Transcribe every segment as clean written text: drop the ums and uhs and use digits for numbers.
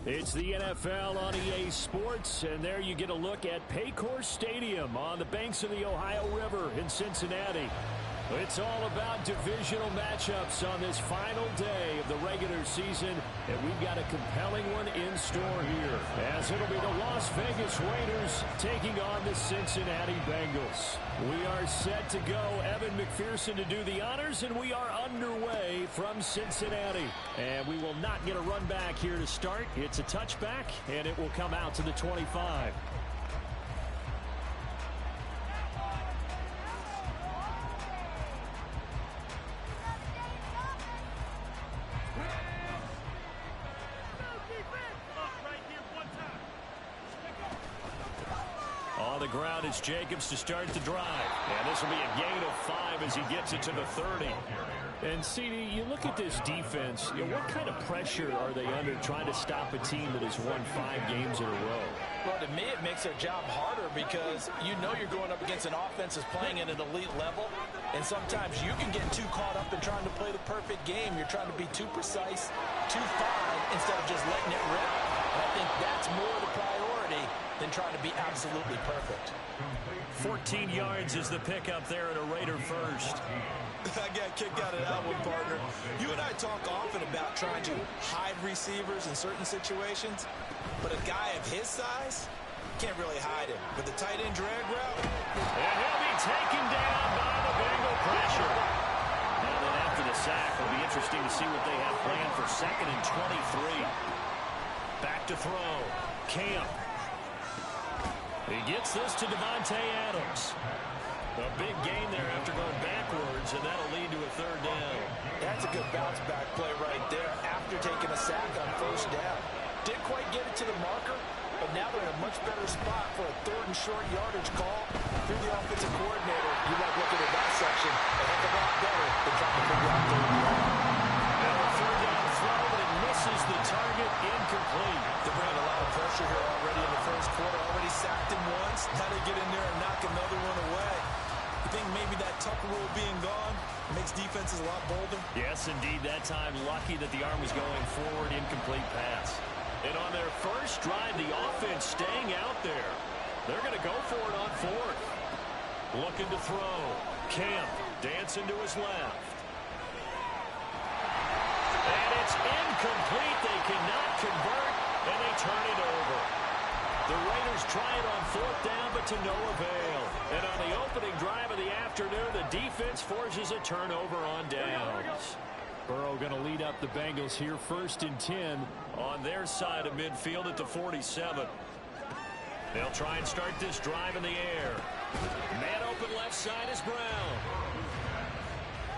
It's the NFL on EA Sports, and there you get a look at Paycor Stadium on the banks of the Ohio River in Cincinnati. It's all about divisional matchups on this final day of the regular season, and we've got a compelling one in store here, as it'll be the Las Vegas Raiders taking on the Cincinnati Bengals. We are set to go. Evan McPherson to do the honors, and we are underway from Cincinnati. And we will not get a run back here to start. It's a touchback, and it will come out to the 25. On the ground, it's Jacobs to start the drive. And this will be a gain of 5 as he gets it to the 30. And, CD, you look at this defense, what kind of pressure are they under trying to stop a team that has won 5 games in a row? Well, to me, it makes their job harder because you know you're going up against an offense that's playing at an elite level. And sometimes you can get too caught up in trying to play the perfect game. You're trying to be too precise, too fine, instead of just letting it rip. And I think that's more the priority than trying to be absolutely perfect. 14 yards is the pickup there at a Raider first. I got kicked out of that one, partner. You and I talk often about trying to hide receivers in certain situations, but a guy of his size can't really hide him. With the tight end drag route, and he'll be taken down by the Bengal pressure. And then after the sack, it'll be interesting to see what they have planned for 2nd and 23. Back to throw. Camp. He gets this to Devontae Adams. A big gain there after going backwards, and that'll lead to a 3rd down. That's a good bounce-back play right there after taking a sack on 1st down. Didn't quite get it to the marker, but now they're in a much better spot for a 3rd and short yardage call. Through the offensive coordinator, you like looking at that section a heck of a lot better than trying to figure out 3rd and long. And a 3rd down throw, but it misses the target, incomplete. They're bringing a lot of pressure here already in the first quarter. Already sacked him once. Now they get in there and knock another one away. You think maybe that Tucker rule being gone makes defenses a lot bolder? Yes, indeed. That time, lucky that the arm was going forward, incomplete pass. And on their first drive, the offense staying out there. They're going to go for it on 4th. Looking to throw. Camp dancing to his left. And it's incomplete. They cannot convert, and they turn it over. The Raiders try it on 4th down, but to no avail. And on the opening drive of the afternoon, the defense forces a turnover on downs. Burrow going to lead up the Bengals here 1st and 10 on their side of midfield at the 47. They'll try and start this drive in the air. Man open left side is Brown.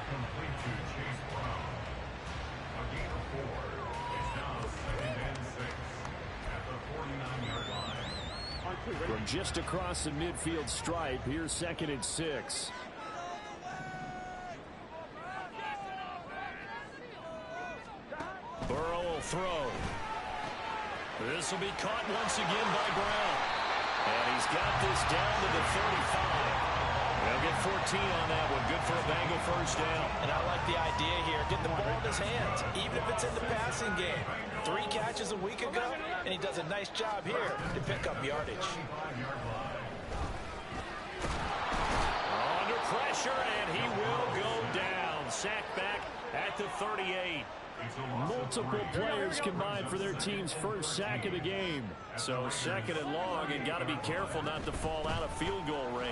Complete to Chase Brown. A gain of 4. It's now 2nd and 6 at the 49-yard line. From just across the midfield stripe, here's 2nd and 6. Burrow will throw. This will be caught once again by Brown. And he's got this down to the 35. They'll get 14 on that one. Good for a Bengal 1st down. And I like the idea here. Get the ball in his hands, even if it's in the passing game. 3 catches a week ago, and he does a nice job here to pick up yardage. Under pressure, and he will go down. Sacked back at the 38. Multiple players combined for their team's first sack of the game. So 2nd and long, and got to be careful not to fall out of field goal range.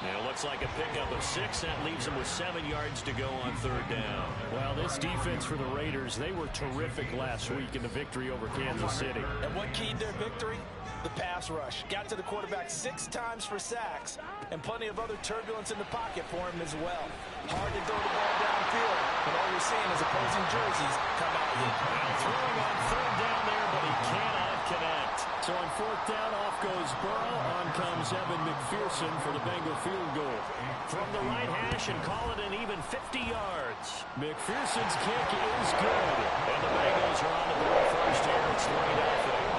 It looks like a pickup of 6. That leaves them with 7 yards to go on 3rd down. Well, this defense for the Raiders, they were terrific last week in the victory over Kansas City. And what keyed their victory? The pass rush. Got to the quarterback 6 times for sacks, and plenty of other turbulence in the pocket for him as well. Hard to throw the ball downfield, and all you're seeing is opposing jerseys come out here. Now throwing on 3rd down there, but he cannot connect. So on 4th down, off goes Burrow. On comes Evan McPherson for the Bengal field goal. From the right hash and call it an even 50 yards. McPherson's kick is good. And the Bengals are on the board first here. It's 3-0.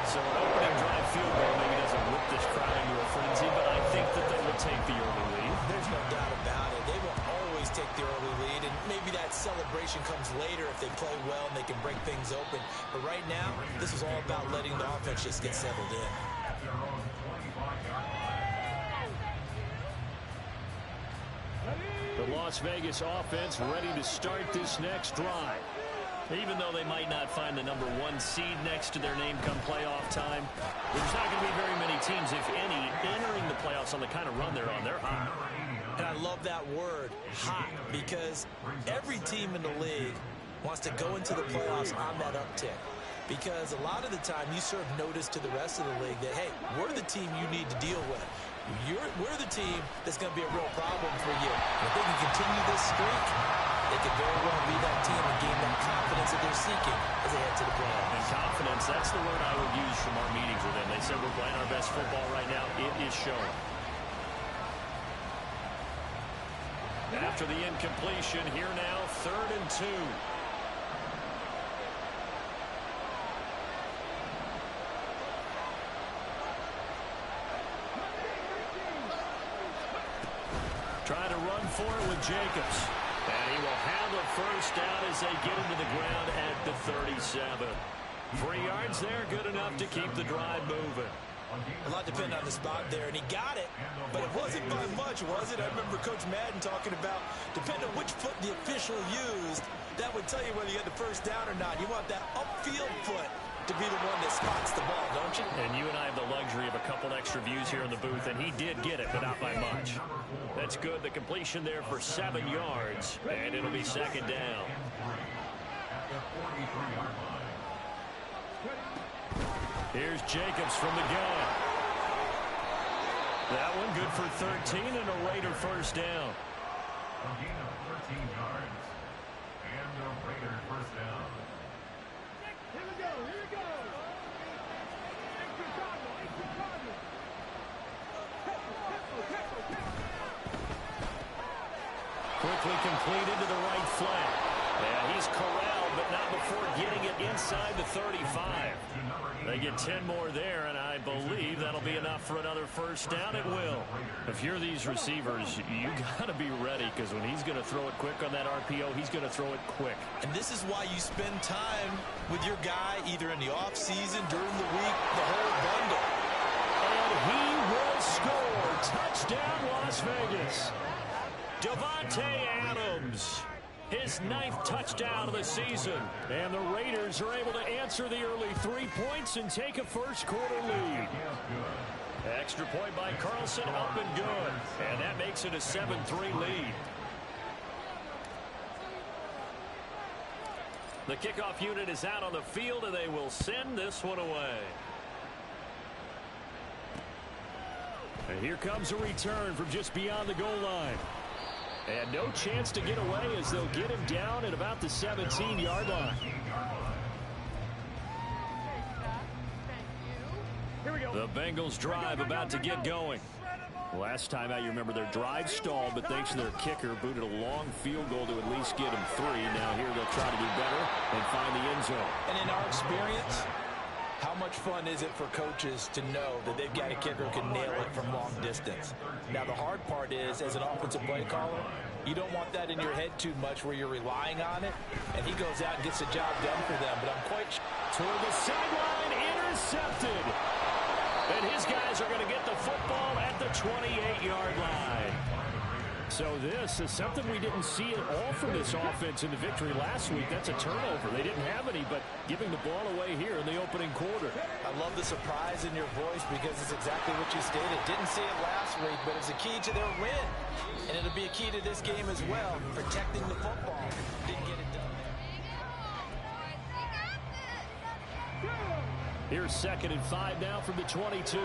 So an opening drive field goal maybe doesn't whip this crowd into a frenzy, but I think that they will take the early lead. There's no doubt about it. They will always always take the early lead, and maybe that celebration comes later if they play well and they can break things open. But right now, this is all about letting the offense just get settled in. The Las Vegas offense ready to start this next drive. Even though they might not find the number 1 seed next to their name come playoff time, there's not going to be very many teams, if any, entering the playoffs on the kind of run they're on. They're hot. And I love that word, hot, because every team in the league wants to go into the playoffs on that uptick. Because a lot of the time you serve notice to the rest of the league that, hey, we're the team you need to deal with. We're the team that's going to be a real problem for you. And if they can continue this streak, they could very well be that team and gain that confidence that they're seeking as they head to the playoffs. And confidence, that's the word I would use from our meetings with them. They said we're playing our best football right now. It is showing. After the incompletion, here now, 3rd and 2. Trying to run for it with Jacobs. And he will have the first down as they get into the ground at the 37. 3 yards there, good enough to keep the drive moving. A lot depended on the spot there, and he got it, but it wasn't by much, was it? I remember Coach Madden talking about, depending on which foot the official used, that would tell you whether you had the first down or not. You want that upfield foot to be the one that spots the ball, don't you? And you and I have the luxury of a couple extra views here in the booth, and he did get it, but not by much. That's good. The completion there for 7 yards, and it'll be 2nd down. Here's Jacobs from the gun. That one good for 13 and a Raider first down. A gain of 13 yards. And a Raider first down. Here we go, here we go. Chicago. Quickly completed to the right flat. Yeah, he's corralled, but not before getting it inside the 35. They get 10 more there, and I believe that'll be enough for another first down. It will. If you're these receivers, you got to be ready, because when he's going to throw it quick on that RPO, he's going to throw it quick. And this is why you spend time with your guy either in the offseason, during the week, the whole bundle. And he will score. Touchdown, Las Vegas. Davante Adams. His 9th touchdown of the season. And the Raiders are able to answer the early 3 points and take a first-quarter lead. Extra point by Carlson, up and good. And that makes it a 7-3 lead. The kickoff unit is out on the field, and they will send this one away. And here comes a return from just beyond the goal line. And no chance to get away as they'll get him down at about the 17-yard line. The Bengals drive about to get going. Last time out, you remember their drive stalled, but thanks to their kicker, booted a long field goal to at least get them 3. Now here they'll try to do better and find the end zone. And in our experience, how much fun is it for coaches to know that they've got a kicker who can nail it from long distance? Now, the hard part is, as an offensive play caller, you don't want that in your head too much where you're relying on it, and he goes out and gets the job done for them. But I'm quite sure. Toward the sideline, intercepted. And his guys are going to get the football at the 28-yard line. So this is something we didn't see at all from this offense in the victory last week. That's a turnover. They didn't have any, but giving the ball away here in the opening quarter. I love the surprise in your voice because it's exactly what you stated. Didn't see it last week, but it's a key to their win. And it'll be a key to this game as well, protecting the football. Didn't get it done. Here's 2nd and 5 now from the 22.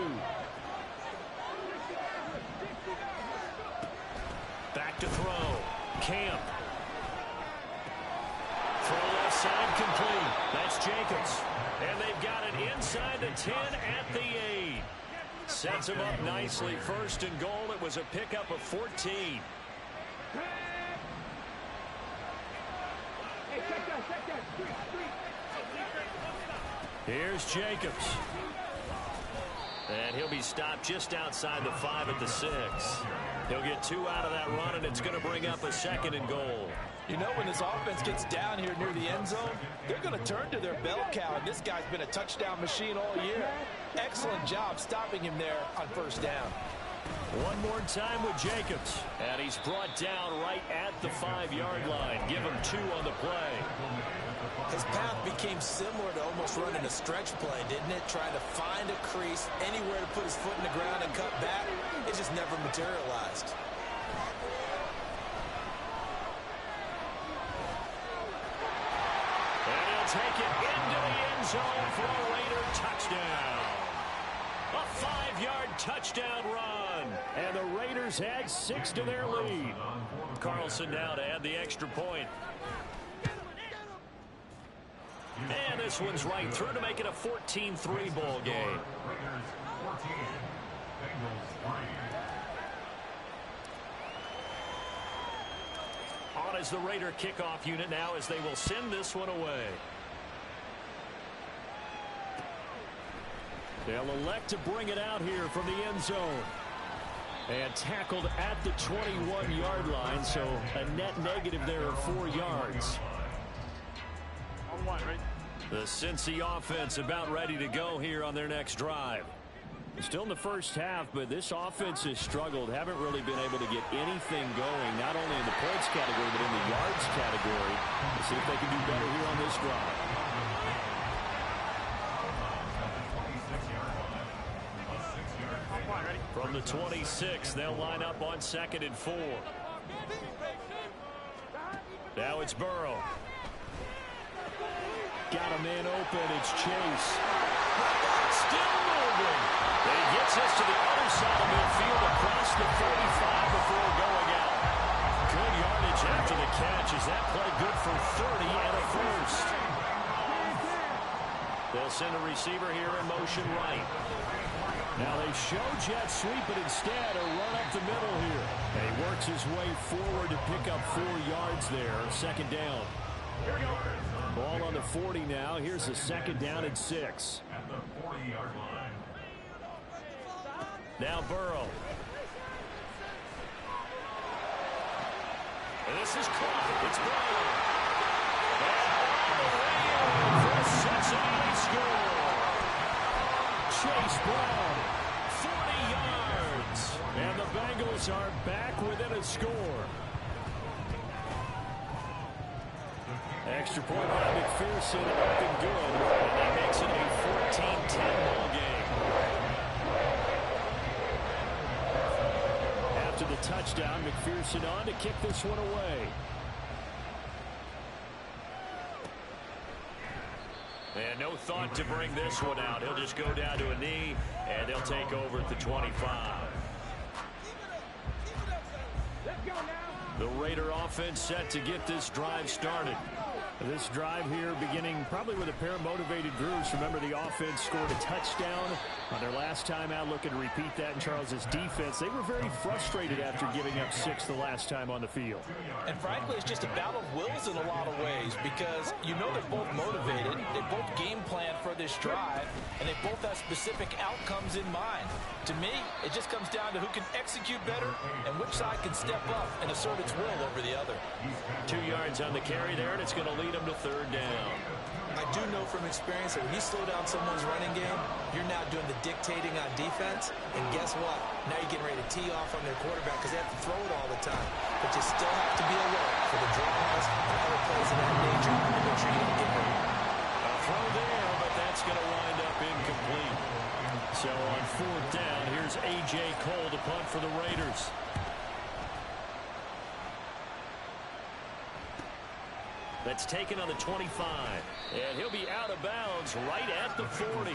Back to throw. Camp. Throw left side complete. That's Jacobs. And they've got it inside the 10 at the 8. Sets him up nicely. 1st and goal. It was a pickup of 14. Here's Jacobs. And he'll be stopped just outside the 5 at the 6. He'll get 2 out of that run, and it's going to bring up a 2nd and goal. You know, when this offense gets down here near the end zone, they're going to turn to their bell cow, and this guy's been a touchdown machine all year. Excellent job stopping him there on 1st down. One more time with Jacobs. And he's brought down right at the 5-yard line. Give him 2 on the play. His path became similar to almost running a stretch play, didn't it? Trying to find a crease, anywhere to put his foot in the ground and cut back. It just never materialized. And he'll take it into the end zone for a Raider touchdown. A 5-yard touchdown run. And the Raiders add 6 to their lead. Carlson now to add the extra point. And this one's right through to make it a 14-3 ball game. Raiders 14, Bengals 3. On as the Raider kickoff unit now as they will send this one away. They'll elect to bring it out here from the end zone. And tackled at the 21-yard line, so a net negative there of 4 yards. The Cincy offense about ready to go here on their next drive. Still in the first half, but this offense has struggled. Haven't really been able to get anything going, not only in the points category, but in the yards category. Let's see if they can do better here on this drive. From the 26, they'll line up on 2nd and 4. Now it's Burrow. Got a man open. It's Chase. Still moving. And he gets us to the other side of midfield across the 45 before going out. Good yardage after the catch. Is that play good for 30 and a first? They'll send a receiver here in motion right. Now they show jet sweep, but instead a run up the middle here. And he works his way forward to pick up 4 yards there. 2nd down. Ball on the 40 now. Here's a 2nd down and 6. At the 40-yard line. Now Burrow. And this is caught. It's Burrow. And for a Cincinnati score. Chase Brown, 40 yards. And the Bengals are back within a score. Extra point by McPherson, up and good. And that makes it a 14-10 ball game. After the touchdown, McPherson on to kick this one away. And no thought to bring this one out. He'll just go down to a knee, and they'll take over at the 25. The Raider offense set to get this drive started. This drive here beginning probably with a pair of motivated groups. Remember, the offense scored a touchdown on their last time out, looking to repeat that in Charles's defense. They were very frustrated after giving up 6 the last time on the field. And frankly, it's just a battle of wills in a lot of ways because you know they're both motivated, they both game plan for this drive, and they both have specific outcomes in mind. To me, it just comes down to who can execute better and which side can step up and assert its will over the other. 2 yards on the carry there, and it's going to lead them to 3rd down. I do know from experience that when you slow down someone's running game, you're now doing the dictating on defense. And guess what? Now you're getting ready to tee off on their quarterback because they have to throw it all the time. But you still have to be alert for the draws and other plays of that nature to make sure you don't get hurt. A throw there, but that's going to wind up incomplete. So on 4th down, here's A.J. Cole to punt for the Raiders. That's taken on the 25. And he'll be out of bounds right at the 40.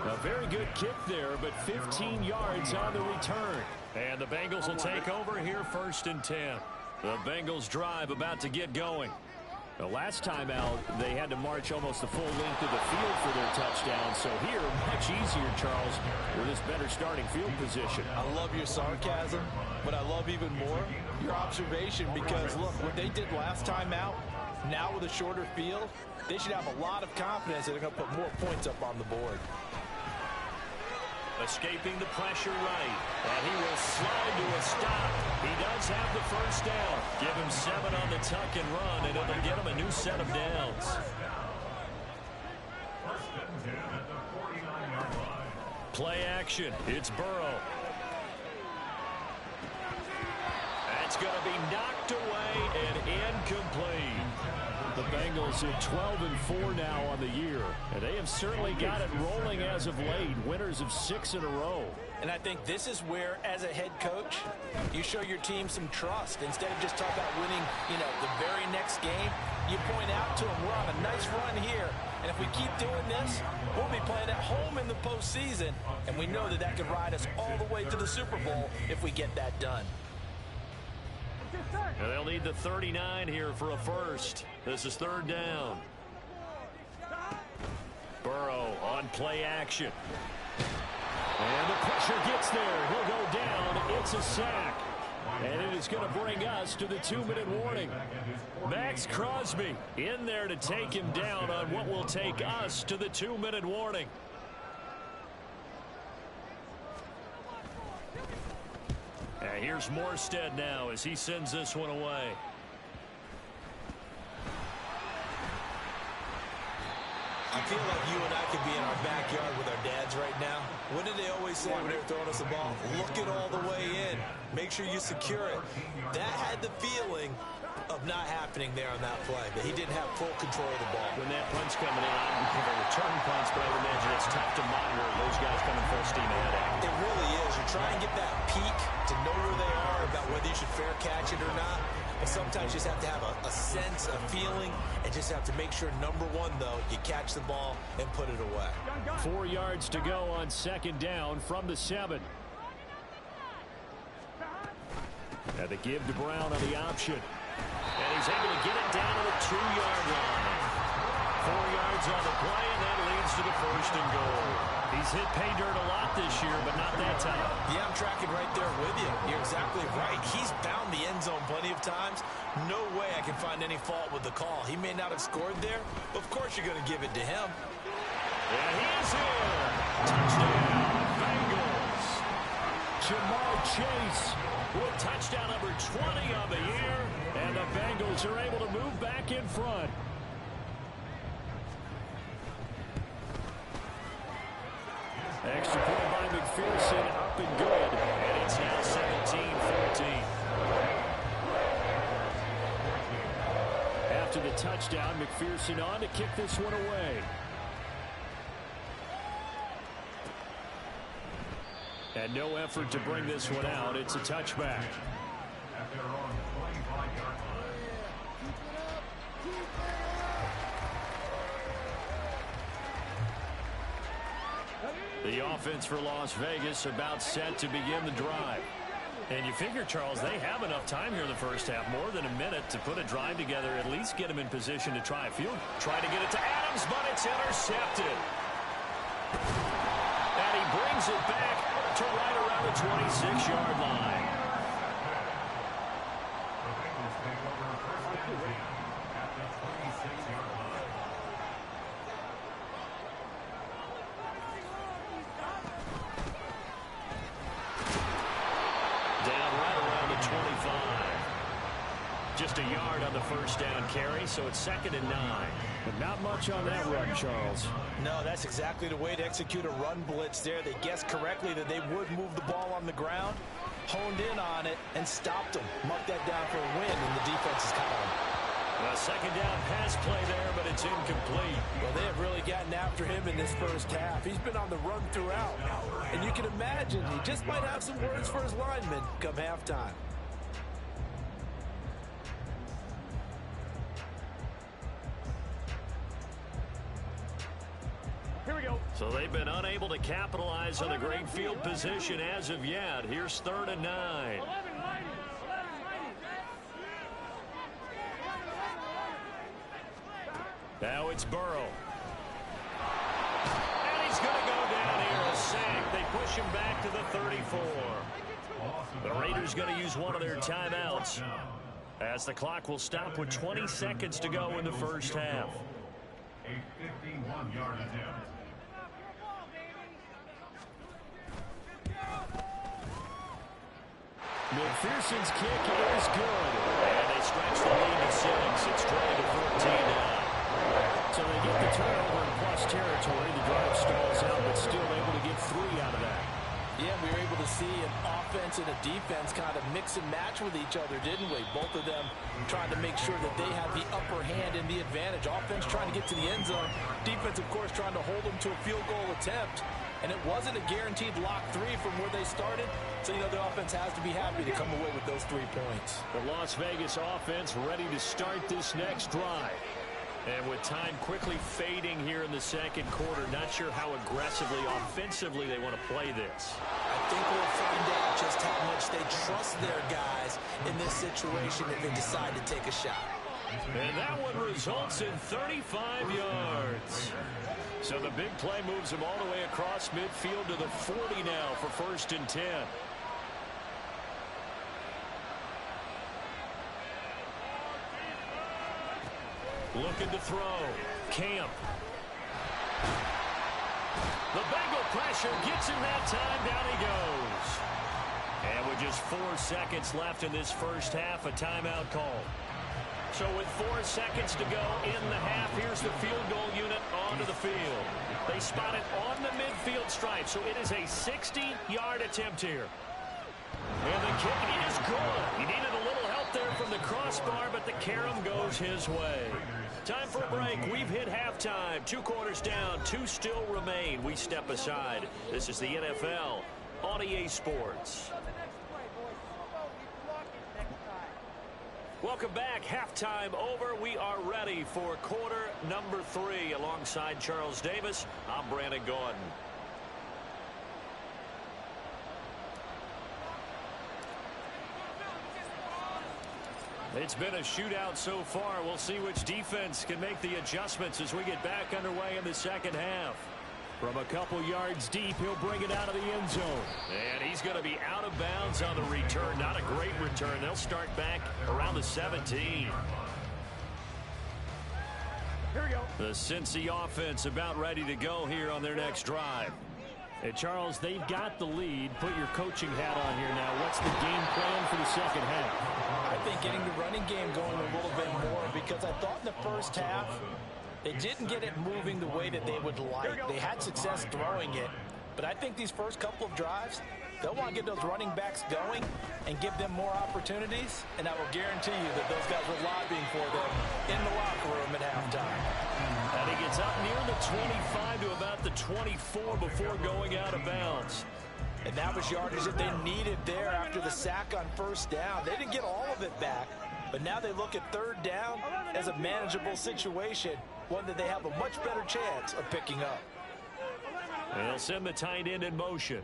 A very good kick there, but 15 yards on the return. And the Bengals will take over here 1st and 10. The Bengals drive about to get going. The last time out, they had to march almost the full length of the field for their touchdown. So here, much easier, Charles, with this better starting field position. I love your sarcasm, but I love even more your observation because, look, what they did last time out, now with a shorter field, they should have a lot of confidence that they're going to put more points up on the board. Escaping the pressure right. And he will slide to a stop. He does have the first down. Give him 7 on the tuck and run, and it'll get him a new set of downs. First and 10 at the 49-yard line. Play action. It's Burrow. That's going to be knocked away and incomplete. The Bengals are 12-4 now on the year, and they have certainly got it rolling as of late. Winners of 6 in a row. And I think this is where, as a head coach, you show your team some trust. Instead of just talking about winning, the very next game, you point out to them, we're on a nice run here, and if we keep doing this, we'll be playing at home in the postseason, and we know that that could ride us all the way to the Super Bowl if we get that done. And they'll need the 39 here for a first. This is 3rd down. Burrow on play action. And the pressure gets there. He'll go down. It's a sack. And it is going to bring us to the 2-minute warning. Max Crosby in there to take him down on what will take us to the 2-minute warning. And here's Morstead now as he sends this one away. I feel like you and I could be in our backyard with our dads right now. What did they always say when they were throwing us the ball? Look it all the way in. Make sure you secure it. That had the feeling of not happening there on that play, but he didn't have full control of the ball. When that punt's coming in, I don't think a return punts, but I would imagine it's tough to monitor those guys coming full steam ahead at you. It really is. You try and get that peek to know where they are about whether you should fair catch it or not. But sometimes you just have to have a sense, a feeling, and just have to make sure, number one, though, you catch the ball and put it away. 4 yards to go on 2nd down from the 7. And the give to Brown on the option. And he's able to get it down to the 2-yard line. 4 yards on the play, and that leads to the 1st and goal. He's hit pay dirt a lot this year, but not that time. Yeah, I'm tracking right there with you. You're exactly right. He's found the end zone plenty of times. No way I can find any fault with the call. He may not have scored there, but of course you're going to give it to him. And he is here. Touchdown, Bengals. Jamar Chase with touchdown number 20 on the year, and the Bengals are able to move back in front. Extra point by McPherson, up and good, and it's now 17-14. After the touchdown, McPherson on to kick this one away. And no effort to bring this one out. It's a touchback. At their own 25-yard line. The offense for Las Vegas about set to begin the drive. And you figure, Charles, they have enough time here in the first half, more than a minute, to put a drive together, at least get them in position to try a field. Try to get it to Adams, but it's intercepted. And he brings it back to right around the 26-yard line. The Bengals take over 1st and 10 at the 26-yard line. Down right around the 25. Just a yard on the first down carry, so it's 2nd and 9. But not much on that run, Charles. No, that's exactly the way to execute a run blitz there. They guessed correctly that they would move the ball on the ground, honed in on it, and stopped them. Marked that down for a win, and the defense is calling. A 2nd down pass play there, but it's incomplete. Well, they have really gotten after him in this first half. He's been on the run throughout. And you can imagine he just might have some words for his linemen come halftime. Here we go. So they've been unable to capitalize on the great field position as of yet. Here's 3rd and 9. 11 ladies. 11 ladies. Now it's Burrow. And he's going to go down here, a sack. They push him back to the 34. The Raiders going to use one of their timeouts, as the clock will stop with 20 seconds to go in the first half. A 51-yard attempt. McPherson's kick is good. And they stretch the lead to 6. It's 20-14 now. So they get the turnover in plus territory. The drive stalls out, but still able to get 3 out of that. Yeah, we were able to see an offense and a defense kind of mix and match with each other, didn't we? Both of them trying to make sure that they have the upper hand and the advantage. Offense trying to get to the end zone. Defense, of course, trying to hold them to a field goal attempt. And it wasn't a guaranteed lock 3 from where they started. So, the offense has to be happy to come away with those 3 points. The Las Vegas offense ready to start this next drive. And with time quickly fading here in the second quarter, not sure how aggressively, offensively they want to play this. I think we'll find out just how much they trust their guys in this situation if they decide to take a shot. And that one results in 35 yards. So the big play moves them all the way across midfield to the 40 now for 1st and 10. Looking to throw. Camp. The Bengal pressure gets him that time. Down he goes. And with just 4 seconds left in this first half, a timeout call. So with 4 seconds to go in the half, here's the field goal unit onto the field. They spot it on the midfield stripe, so it is a 60-yard attempt here. And the kick is good. He needed a little help there from the crossbar, but the carom goes his way. Time for a break. We've hit halftime. 2 quarters down. 2 still remain. We step aside. This is the NFL on EA Sports. Welcome back. Halftime over. We are ready for quarter number 3. Alongside Charles Davis, I'm Brandon Gordon. It's been a shootout so far. We'll see which defense can make the adjustments as we get back underway in the second half. From a couple yards deep, he'll bring it out of the end zone. And he's going to be out of bounds on the return. Not a great return. They'll start back around the 17. Here we go. The Cincy offense about ready to go here on their next drive. Hey, Charles, they've got the lead. Put your coaching hat on here now. What's the game plan for the second half? I think getting the running game going a little bit more, because I thought in the first half they didn't get it moving the way that they would like. They had success throwing it, but I think these first couple of drives, they'll want to get those running backs going and give them more opportunities, and I will guarantee you that those guys were lobbying for them in the locker room at halftime. And he gets up near the 25 to about the 24 before going out of bounds. And that was yardage that they needed there after the sack on first down. They didn't get all of it back, but now they look at third down as a manageable situation, one that they have a much better chance of picking up. And they'll send the tight end in motion.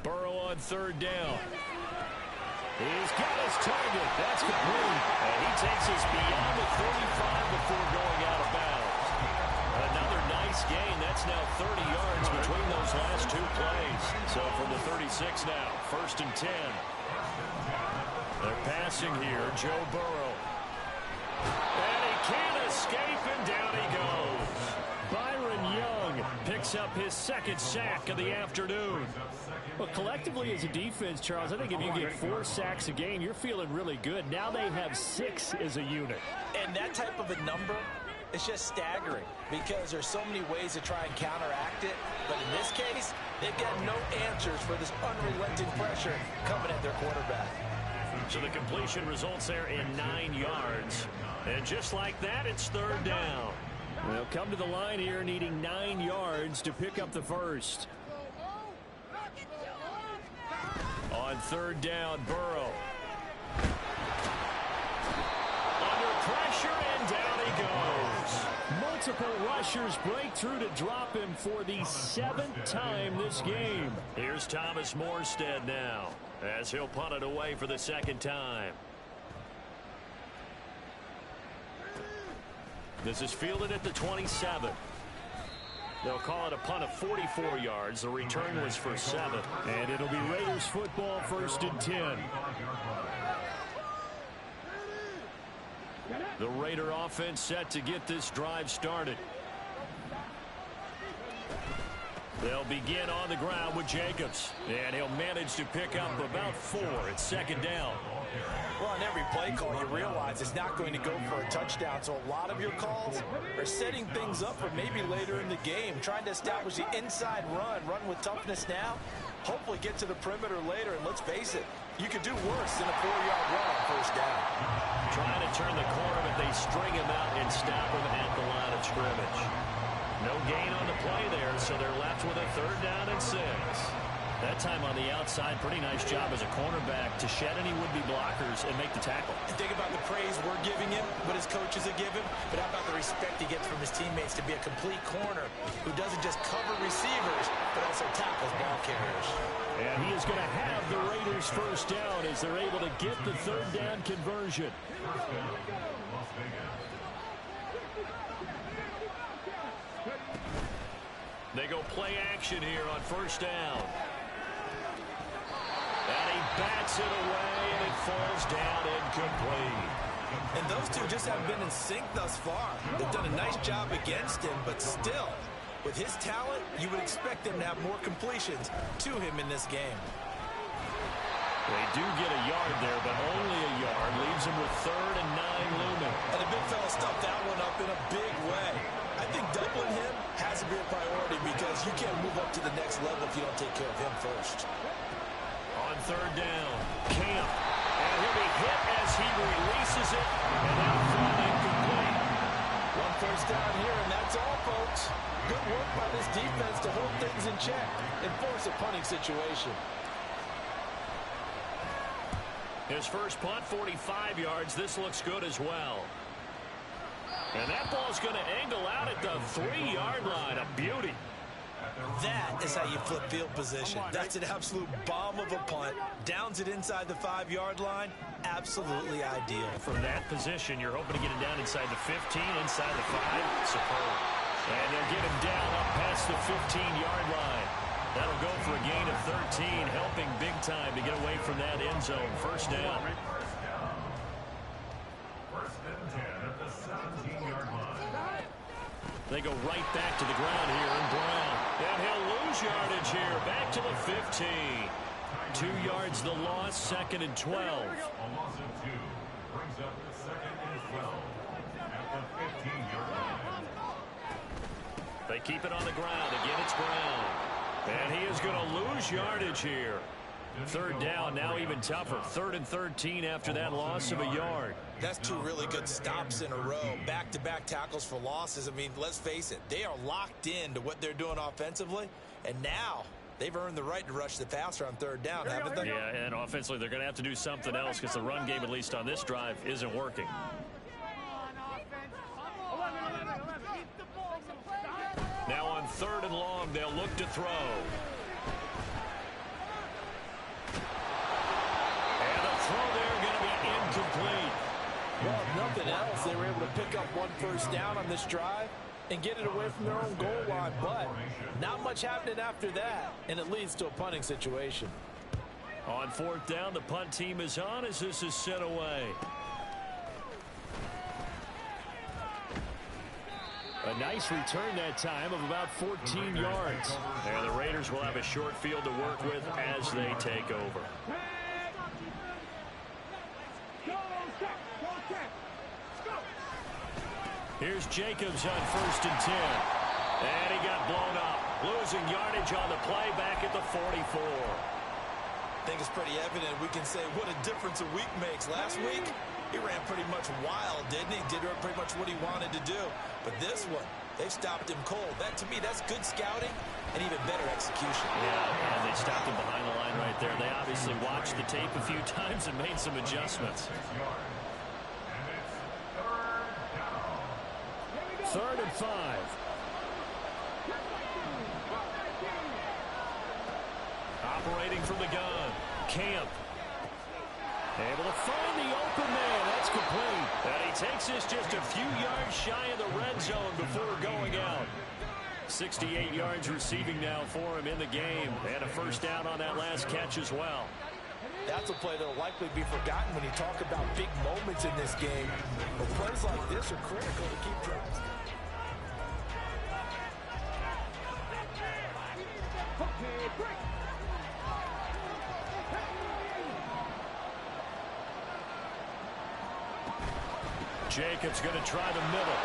Burrow on third down. He's got his target. That's complete. And he takes us beyond the 35 before going out of bounds. Another nice gain. That's now 30 yards between those last 2 plays. So from the 36 now, 1st and 10. They're passing here. Joe Burrow. And he can't escape, and down he goes. Byron Young picks up his 2nd sack of the afternoon. Well, collectively as a defense, Charles, I think if you get 4 sacks a game, you're feeling really good. Now they have 6 as a unit. And that type of a number, it's just staggering because there's so many ways to try and counteract it. But in this case, they've got no answers for this unrelenting pressure coming at their quarterback. So the completion results there in 9 yards. And just like that, it's third down. They'll come to the line here needing 9 yards to pick up the first. On third down, Burrow. Under pressure, and down he goes. Multiple rushers break through to drop him for the 7th time this game. Here's Thomas Morstead now, as he'll punt it away for the 2nd time. This is fielded at the 27. They'll call it a punt of 44 yards. The return was for 7. And it'll be Raiders football, 1st and 10. The Raider offense set to get this drive started. They'll begin on the ground with Jacobs. And he'll manage to pick up about 4 at second down. Well, on every play call, you realize it's not going to go for a touchdown. So a lot of your calls are setting things up for maybe later in the game, trying to establish the inside run with toughness now, hopefully get to the perimeter later. And let's face it, you could do worse than a 4-yard run on first down. Trying to turn the corner, but they string him out and stop him at the line of scrimmage. No gain on the play there, so they're left with a 3rd down and 6. That time on the outside, pretty nice job as a cornerback to shed any would-be blockers and make the tackle. And think about the praise we're giving him, what his coaches are giving, but how about the respect he gets from his teammates to be a complete corner who doesn't just cover receivers, but also tackles ball carriers. And he is going to have the Raiders first down as they're able to get the 3rd down conversion. They go play action here on first down. And he bats it away, and it falls down incomplete. And those two just haven't been in sync thus far. They've done a nice job against him, but still, with his talent, you would expect them to have more completions to him in this game. They do get a yard there, but only a yard. Leaves him with 3rd and 9 looming. And the big fella stuffed that one up in a big way. I think doubling him has to be a priority because you can't move up to the next level if you don't take care of him first. On 3rd down, Camp. And he'll be hit as he releases it. And that'll fall incomplete. 1 first down here, and that's all, folks. Good work by this defense to hold things in check and force a punting situation. His first punt, 45 yards. This looks good as well. And that ball's going to angle out at the 3-yard line. A beauty. That is how you flip field position. That's an absolute bomb of a punt. Downs it inside the 5-yard line. Absolutely ideal. From that position, you're hoping to get it down inside the 15, inside the 5. Superb. And they'll get him down up past the 15-yard line. That'll go for a gain of 13, helping big time to get away from that end zone. First down. First and 10 at the 17-yard line. They go right back to the ground here in Brown. And he'll lose yardage here. Back to the 15. 2 yards the loss, 2nd and 12. A loss of 2 brings up the 2nd and 12 at the 15-yard line. They keep it on the ground. Again, it's Brown. And he is going to lose yardage here. 3rd down, now even tougher. 3rd and 13 after that loss of a yard. That's 2 really good stops in a row. Back-to-back tackles for losses. I mean, let's face it. They are locked into what they're doing offensively. And now they've earned the right to rush the passer on 3rd down, haven't they? Yeah, and offensively, they're going to have to do something else because the run game, at least on this drive, isn't working. Now on 3rd and long, they'll look to throw. And the throw there going to be incomplete. Well, if nothing else, they were able to pick up 1 first down on this drive and get it away from their own goal line. But not much happening after that, and it leads to a punting situation. On 4th down, the punt team is on as this is sent away. A nice return that time of about 14 yards. And the Raiders will have a short field to work with as they take over. Here's Jacobs on 1st and 10. And he got blown up. Losing yardage on the play back at the 44. I think it's pretty evident. We can say what a difference a week makes. Last week, he ran pretty much wild, didn't he? Did pretty much what he wanted to do. But this one, they stopped him cold. That, to me, that's good scouting and even better execution. Yeah, and they stopped him behind the line right there. They obviously watched the tape a few times and made some adjustments. 3rd and 5. Operating from the gun. Camp. Able to find the open man. That's complete. And he takes this just a few yards shy of the red zone before going out. 68 yards receiving now for him in the game. And a first down on that last catch as well. That's a play that will likely be forgotten when you talk about big moments in this game. But plays like this are critical to keep drives. Jacobs going to try the middle.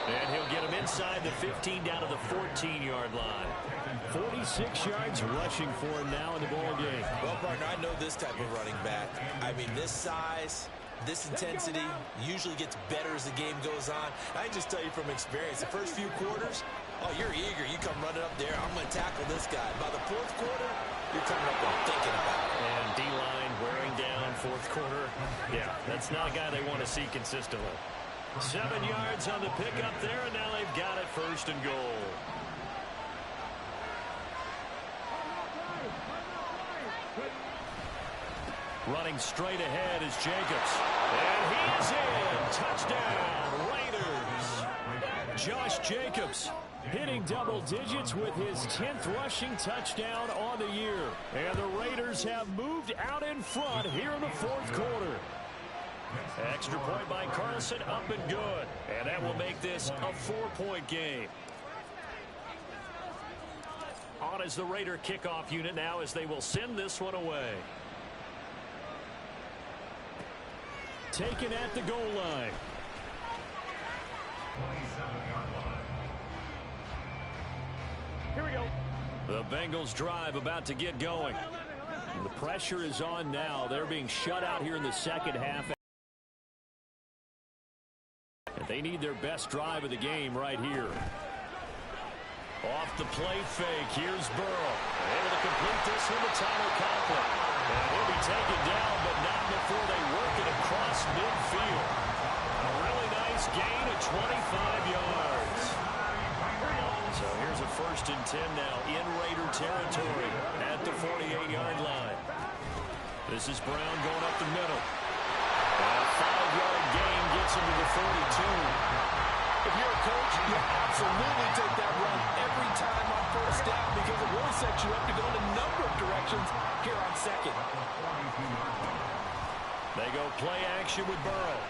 And he'll get him inside the 15 down to the 14-yard line. 46 yards rushing for him now in the ball game. Well, partner, I know this type of running back. I mean, this size, this intensity usually gets better as the game goes on. I can just tell you from experience, the first few quarters, oh, you're eager. You come running up there. I'm going to tackle this guy. By the fourth quarter, you're coming up and thinking about it. And D-line wearing down fourth quarter. Yeah, that's not a guy they want to see consistently. 7 yards on the pickup there, and now they've got it first and goal. Running straight ahead is Jacobs. And he is in. Touchdown, Raiders. Josh Jacobs hitting double digits with his 10th rushing touchdown on the year. And the Raiders have moved out in front here in the fourth quarter. Extra point by Carlson, up and good. And that will make this a 4-point game. On is the Raider kickoff unit now as they will send this one away. Taken at the goal line. 27-yard line. Here we go. The Bengals drive about to get going. The pressure is on now. They're being shut out here in the second half. And they need their best drive of the game right here. Off the play fake. Here's Burrow. Able to complete this one to Tyler Conklin. And he'll be taken down, but not before they work it across midfield. A really nice gain of 25 yards. So here's a 1st and 10 now in Raider territory at the 48-yard line. This is Brown going up the middle. A 5-yard gain gets him to the 42. If you're a coach, you absolutely take that run every time on first down because it really sets you up to go in a number of directions here on second. They go play action with Burrow.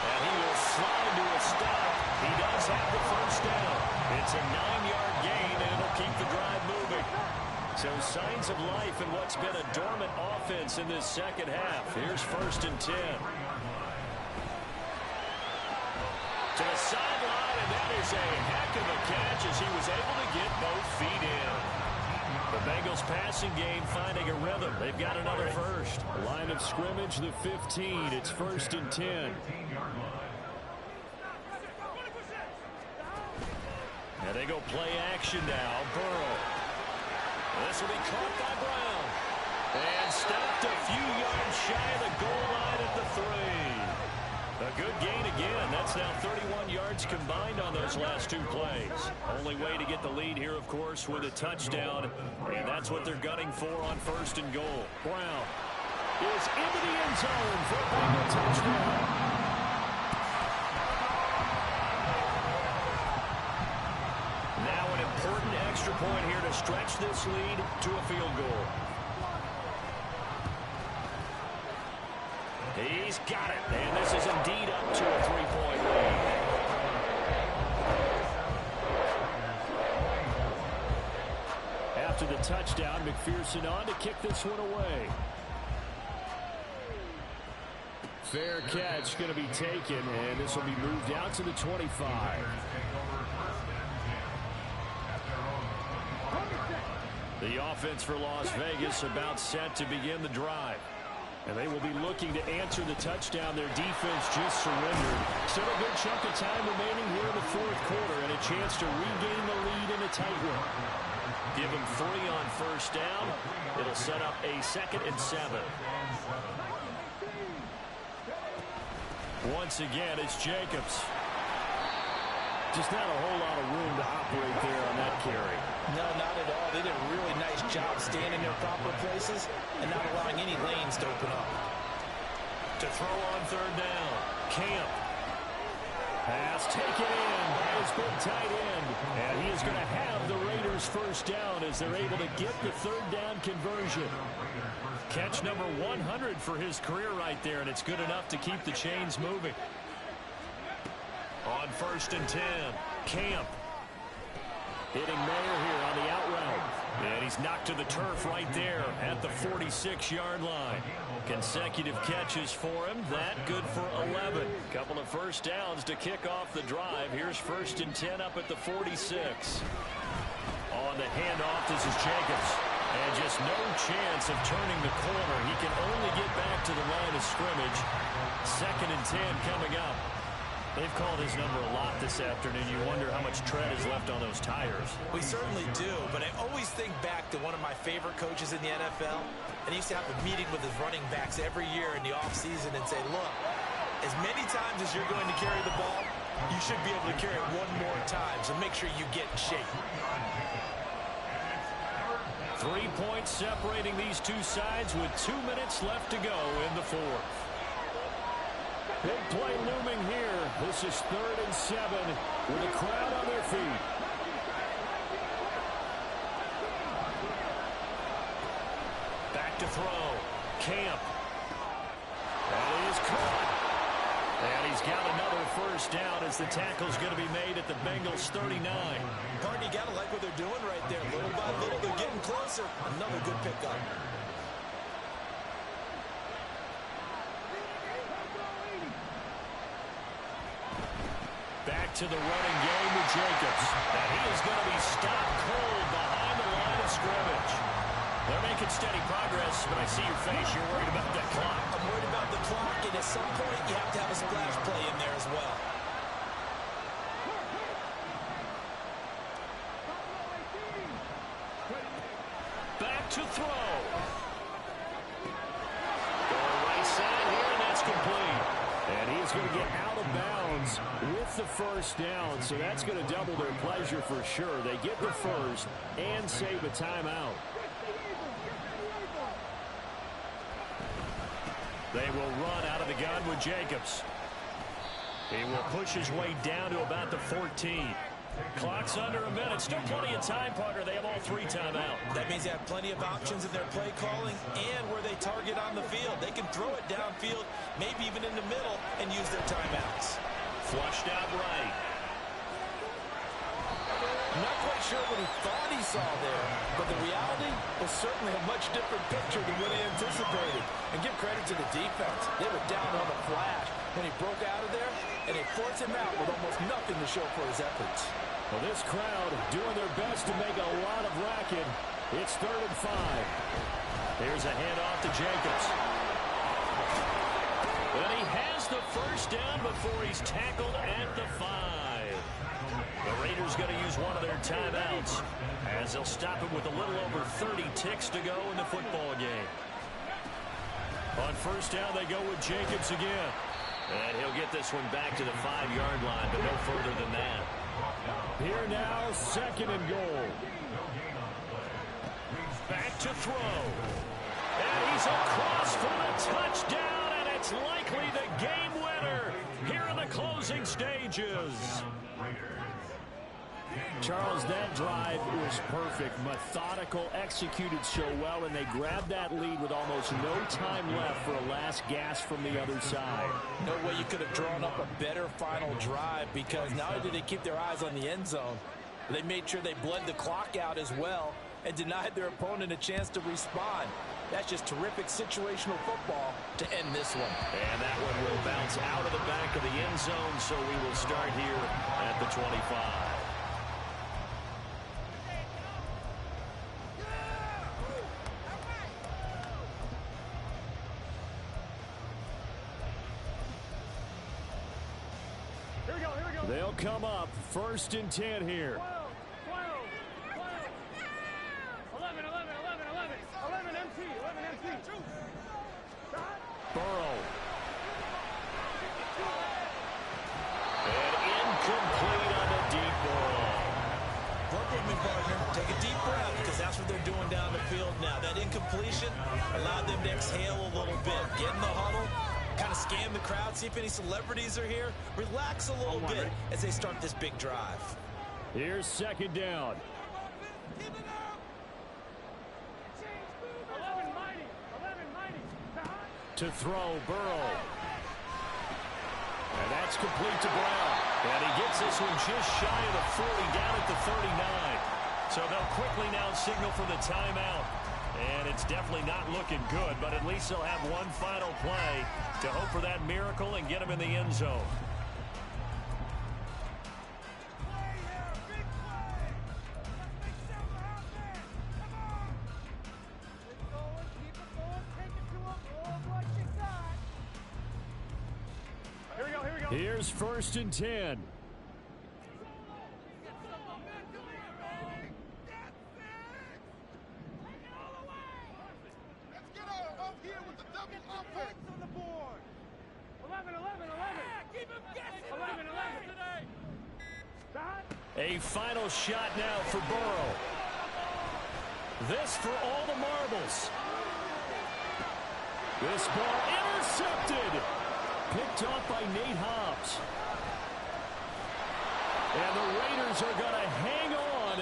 And he will slide to a stop. He does have the first down. It's a 9-yard gain, and it'll keep the drive moving. So signs of life in what's been a dormant offense in this second half. Here's 1st and 10. To the sideline, and that is a heck of a catch as he was able to get both feet in. The Bengals passing game finding a rhythm. They've got another first. Line of scrimmage, the 15. It's 1st and 10. And they go play action now. Burrow. This will be caught by Brown. And stopped a few yards shy of the goal line at the 3. A good gain again. That's now 31 yards combined on those last 2 plays. Only way to get the lead here, of course, with a touchdown. And that's what they're gunning for on 1st and goal. Brown is into the end zone for a Bengal touchdown. Now an important extra point here to stretch this lead to a field goal. He's got it, and this is indeed up to a 3-point lead. After the touchdown, McPherson on to kick this one away. Fair catch going to be taken, and this will be moved out to the 25. The offense for Las Vegas about set to begin the drive. And they will be looking to answer the touchdown. Their defense just surrendered. Still a good chunk of time remaining here in the fourth quarter and a chance to regain the lead in a tight one. Give them 3 on first down. It'll set up a 2nd and 7. Once again, it's Jacobs. Just not a whole lot of room to operate there on that carry. No, not at all. They did a really nice job staying in their proper places and not allowing any lanes to open up. To throw on 3rd down, Camp. Pass taken in by his big tight end. And he is going to have the Raiders first down as they're able to get the 3rd down conversion. Catch number 100 for his career right there, and it's good enough to keep the chains moving. On 1st and 10, Camp. Hitting Mayer here on the out route. And he's knocked to the turf right there at the 46-yard line. Consecutive catches for him. That good for 11. Couple of first downs to kick off the drive. Here's 1st and 10 up at the 46. On the handoff, this is Jacobs. And just no chance of turning the corner. He can only get back to the line of scrimmage. 2nd and 10 coming up. They've called his number a lot this afternoon. You wonder how much tread is left on those tires. We certainly do, but I always think back to one of my favorite coaches in the NFL. And he used to have a meeting with his running backs every year in the offseason and say, look, as many times as you're going to carry the ball, you should be able to carry it one more time, so make sure you get in shape. 3 points separating these two sides with 2 minutes left to go in the 4th. Big play looming here. This is 3rd and 7 with a crowd on their feet. Back to throw. Camp. That is caught. And he's got another first down as the tackle's going to be made at the Bengals 39. Partner, you got to like what they're doing right there. Little by little, they're getting closer. Another good pickup. Back to the running game with Jacobs. And he is going to be stopped cold behind the line of scrimmage. They're making steady progress, but I see your face. You're worried about that clock. I'm worried about the clock, and at some point, you have to have a splash play in there as well. Back to throw. Going right side here, and that's complete. And he's going to get out of bounds with the first down, so that's going to double their pleasure for sure. They get the first and save a timeout. They will run out of the gun with Jacobs. He will push his way down to about the 14. Clock's under a minute. Still plenty of time, partner. They have all 3 timeouts. That means they have plenty of options in their play calling and where they target on the field. They can throw it downfield, maybe even in the middle, and use their timeouts. Flushed out right. I'm not quite sure what he thought he saw there, but the reality was certainly a much different picture than what he anticipated. And give credit to the defense. They were down on the flash when he broke out of there, and they forced him out with almost nothing to show for his efforts. Well, this crowd doing their best to make a lot of racket. It's 3rd and 5. Here's a handoff to Jacobs. And he has the first down before he's tackled at the 5. The Raiders going to use one of their timeouts as they'll stop him with a little over 30 ticks to go in the football game. On first down, they go with Jacobs again. And he'll get this one back to the 5-yard line, but no further than that. Here now, 2nd and goal. Back to throw. And he's across for the touchdown, and it's likely the game winner here in the closing stages. Charles, that drive was perfect. Methodical, executed so well, and they grabbed that lead with almost no time left for a last gasp from the other side. No way you could have drawn up a better final drive, because not only did they keep their eyes on the end zone, they made sure they bled the clock out as well and denied their opponent a chance to respond. That's just terrific situational football to end this one. And that one will bounce out of the back of the end zone, so we will start here at the 25. They'll come up 1st and 10 here. 12, 11 MC. Burrow. And incomplete on the deep ball. Work with me, partner. Take a deep breath, because that's what they're doing down the field now. That incompletion allowed them to exhale a little bit. Get in the huddle. Kind of scan the crowd, see if any celebrities are here. Relax a little bit as they start this big drive. Here's 2nd down. 11 mighty. To throw, Burrow. And that's complete to Brown. And he gets this one just shy of the 40, down at the 39. So they'll quickly now signal for the timeout. And it's definitely not looking good, but at least they'll have one final play to hope for that miracle and get him in the end zone. Here's 1st and 10. A final shot now for Burrow. This for all the marbles. This ball intercepted. Picked off by Nate Hobbs. And the Raiders are going to hang on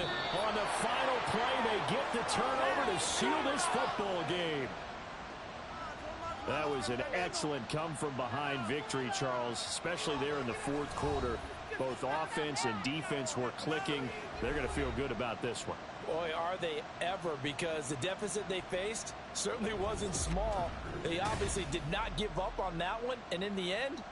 the final play. They get the turnover to seal this football game. That was an excellent come-from-behind victory, Charles, especially there in the 4th quarter. Both offense and defense were clicking. They're going to feel good about this one. Boy, are they ever, because the deficit they faced certainly wasn't small. They obviously did not give up on that one, and in the end,